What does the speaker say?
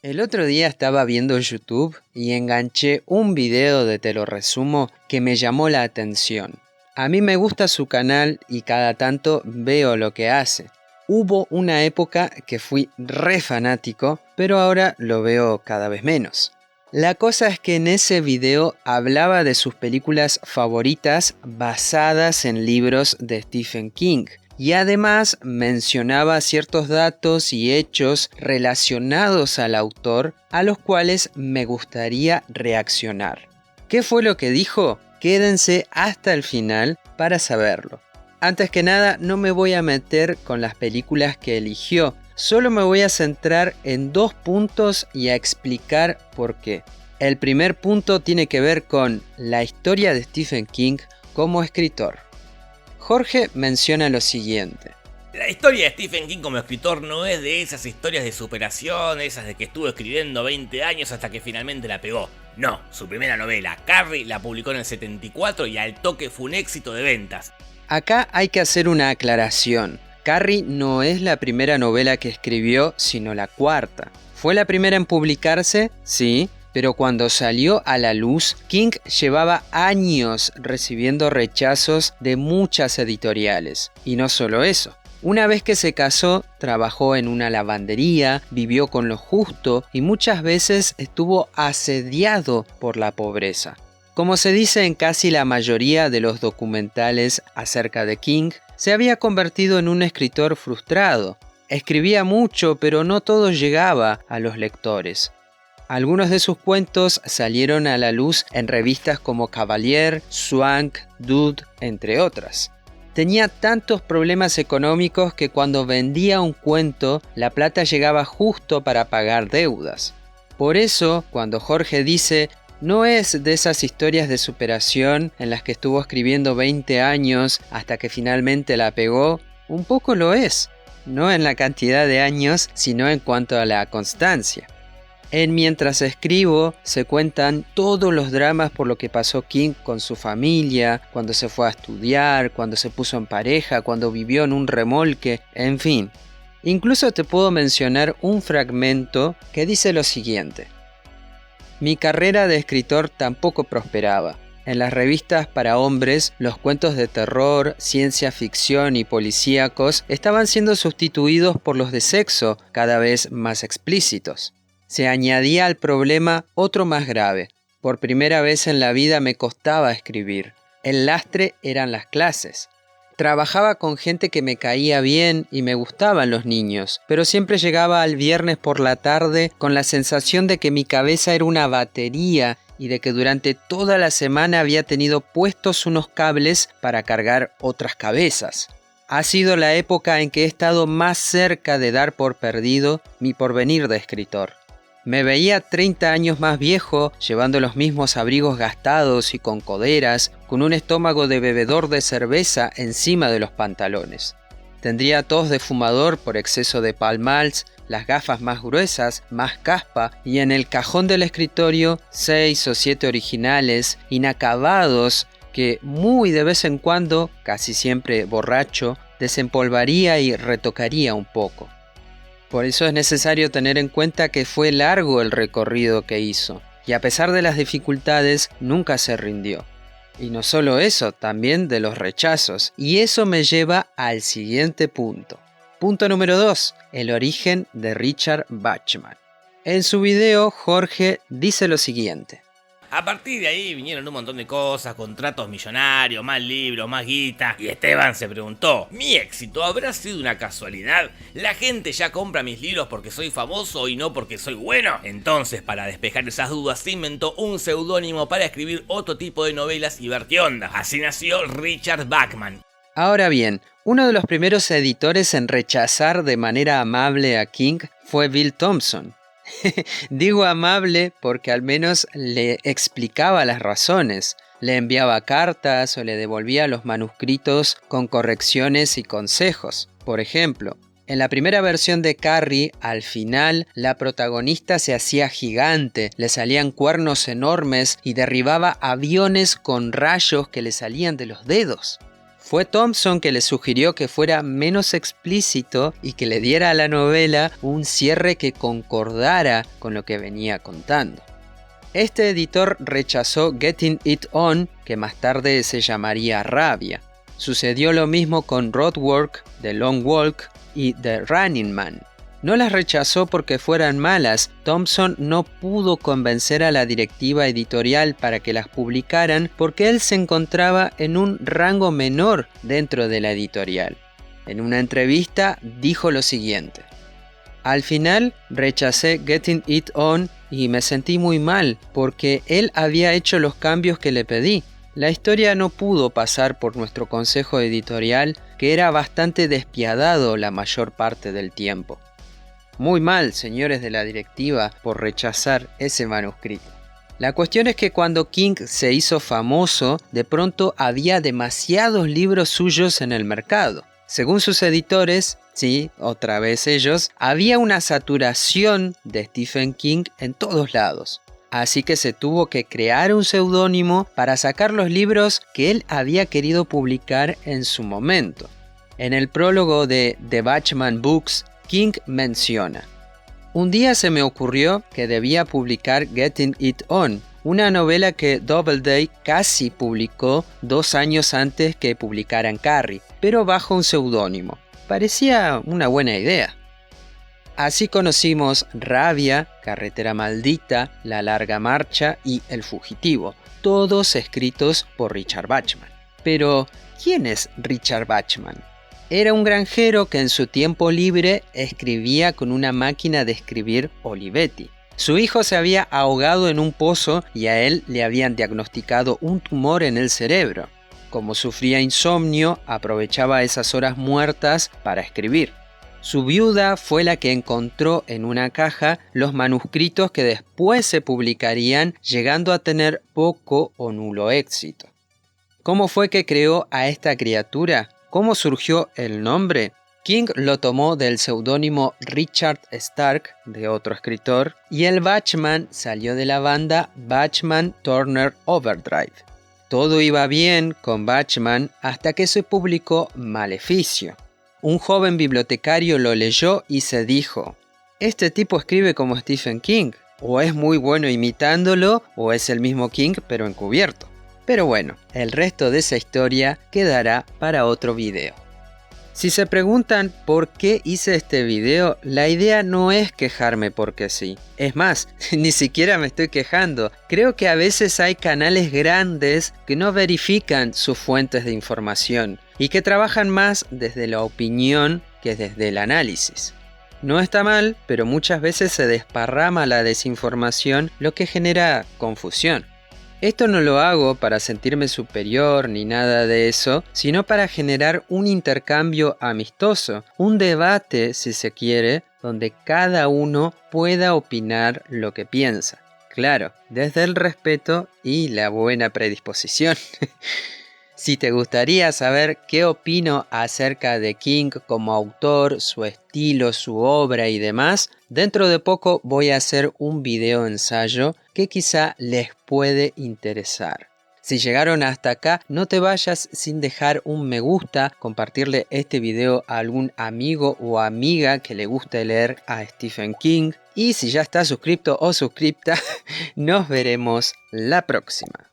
El otro día estaba viendo YouTube y enganché un video de Te lo resumo que me llamó la atención. A mí me gusta su canal y cada tanto veo lo que hace. Hubo una época que fui re fanático, pero ahora lo veo cada vez menos. La cosa es que en ese video hablaba de sus películas favoritas basadas en libros de Stephen King. Y además mencionaba ciertos datos y hechos relacionados al autor a los cuales me gustaría reaccionar. ¿Qué fue lo que dijo? Quédense hasta el final para saberlo. Antes que nada, no me voy a meter con las películas que eligió, solo me voy a centrar en dos puntos y a explicar por qué. El primer punto tiene que ver con la historia de Stephen King como escritor. Jorge menciona lo siguiente. La historia de Stephen King como escritor no es de esas historias de superación, esas de que estuvo escribiendo 20 años hasta que finalmente la pegó. No, su primera novela, Carrie, la publicó en el 74 y al toque fue un éxito de ventas. Acá hay que hacer una aclaración. Carrie no es la primera novela que escribió, sino la cuarta. ¿Fue la primera en publicarse? Sí. Pero cuando salió a la luz, King llevaba años recibiendo rechazos de muchas editoriales. Y no solo eso. Una vez que se casó, trabajó en una lavandería, vivió con lo justo y muchas veces estuvo asediado por la pobreza. Como se dice en casi la mayoría de los documentales acerca de King, se había convertido en un escritor frustrado. Escribía mucho, pero no todo llegaba a los lectores. Algunos de sus cuentos salieron a la luz en revistas como Cavalier, Swank, Dude, entre otras. Tenía tantos problemas económicos que cuando vendía un cuento, la plata llegaba justo para pagar deudas. Por eso, cuando Jorge dice, no es de esas historias de superación en las que estuvo escribiendo 20 años hasta que finalmente la pegó, un poco lo es. No en la cantidad de años, sino en cuanto a la constancia. En Mientras escribo se cuentan todos los dramas por lo que pasó King con su familia, cuando se fue a estudiar, cuando se puso en pareja, cuando vivió en un remolque, en fin. Incluso te puedo mencionar un fragmento que dice lo siguiente. Mi carrera de escritor tampoco prosperaba. En las revistas para hombres, los cuentos de terror, ciencia ficción y policíacos estaban siendo sustituidos por los de sexo, cada vez más explícitos. Se añadía al problema otro más grave. Por primera vez en la vida me costaba escribir. El lastre eran las clases. Trabajaba con gente que me caía bien y me gustaban los niños, pero siempre llegaba al viernes por la tarde con la sensación de que mi cabeza era una batería y de que durante toda la semana había tenido puestos unos cables para cargar otras cabezas. Ha sido la época en que he estado más cerca de dar por perdido mi porvenir de escritor. Me veía 30 años más viejo, llevando los mismos abrigos gastados y con coderas, con un estómago de bebedor de cerveza encima de los pantalones. Tendría tos de fumador por exceso de Pall Malls, las gafas más gruesas, más caspa, y en el cajón del escritorio 6 o 7 originales, inacabados, que muy de vez en cuando, casi siempre borracho, desempolvaría y retocaría un poco. Por eso es necesario tener en cuenta que fue largo el recorrido que hizo, y a pesar de las dificultades, nunca se rindió. Y no solo eso, también de los rechazos, y eso me lleva al siguiente punto. Punto número 2, el origen de Richard Bachman. En su video, Jorge dice lo siguiente. A partir de ahí vinieron un montón de cosas, contratos millonarios, más libros, más guita. Y Esteban se preguntó, ¿mi éxito habrá sido una casualidad? ¿La gente ya compra mis libros porque soy famoso y no porque soy bueno? Entonces, para despejar esas dudas, se inventó un seudónimo para escribir otro tipo de novelas y ver qué onda. Así nació Richard Bachman. Ahora bien, uno de los primeros editores en rechazar de manera amable a King fue Bill Thompson. Digo amable porque al menos le explicaba las razones, le enviaba cartas o le devolvía los manuscritos con correcciones y consejos. Por ejemplo, en la primera versión de Carrie, al final, la protagonista se hacía gigante, le salían cuernos enormes y derribaba aviones con rayos que le salían de los dedos. Fue Thompson que le sugirió que fuera menos explícito y que le diera a la novela un cierre que concordara con lo que venía contando. Este editor rechazó Getting It On, que más tarde se llamaría Rabia. Sucedió lo mismo con Roadwork, The Long Walk y The Running Man. No las rechazó porque fueran malas. Thompson no pudo convencer a la directiva editorial para que las publicaran porque él se encontraba en un rango menor dentro de la editorial. En una entrevista dijo lo siguiente: al final rechacé Getting It On y me sentí muy mal porque él había hecho los cambios que le pedí. La historia no pudo pasar por nuestro consejo editorial, que era bastante despiadado la mayor parte del tiempo. Muy mal, señores de la directiva, por rechazar ese manuscrito. La cuestión es que cuando King se hizo famoso, de pronto había demasiados libros suyos en el mercado. Según sus editores, sí, otra vez ellos, había una saturación de Stephen King en todos lados. Así que se tuvo que crear un seudónimo para sacar los libros que él había querido publicar en su momento. En el prólogo de The Batchman Books, King menciona: un día se me ocurrió que debía publicar Getting It On, una novela que Doubleday casi publicó 2 años antes que publicaran Carrie, pero bajo un seudónimo. Parecía una buena idea. Así conocimos Rabia, Carretera Maldita, La Larga Marcha y El Fugitivo, todos escritos por Richard Bachman. Pero, ¿quién es Richard Bachman? Era un granjero que en su tiempo libre escribía con una máquina de escribir Olivetti. Su hijo se había ahogado en un pozo y a él le habían diagnosticado un tumor en el cerebro. Como sufría insomnio, aprovechaba esas horas muertas para escribir. Su viuda fue la que encontró en una caja los manuscritos que después se publicarían, llegando a tener poco o nulo éxito. ¿Cómo fue que creó a esta criatura? ¿Cómo surgió el nombre? King lo tomó del seudónimo Richard Stark, de otro escritor, y el Bachman salió de la banda Bachman Turner Overdrive. Todo iba bien con Bachman hasta que se publicó Maleficio. Un joven bibliotecario lo leyó y se dijo: este tipo escribe como Stephen King, o es muy bueno imitándolo, o es el mismo King pero encubierto. Pero bueno, el resto de esa historia quedará para otro video. Si se preguntan por qué hice este video, la idea no es quejarme porque sí. Es más, ni siquiera me estoy quejando. Creo que a veces hay canales grandes que no verifican sus fuentes de información y que trabajan más desde la opinión que desde el análisis. No está mal, pero muchas veces se desparrama la desinformación, lo que genera confusión. Esto no lo hago para sentirme superior ni nada de eso, sino para generar un intercambio amistoso, un debate, si se quiere, donde cada uno pueda opinar lo que piensa. Claro, desde el respeto y la buena predisposición. Si te gustaría saber qué opino acerca de King como autor, su estilo, su obra y demás, dentro de poco voy a hacer un video ensayo que quizá les puede interesar. Si llegaron hasta acá, no te vayas sin dejar un me gusta, compartirle este video a algún amigo o amiga que le guste leer a Stephen King. Y si ya estás suscrito o suscripta, nos veremos la próxima.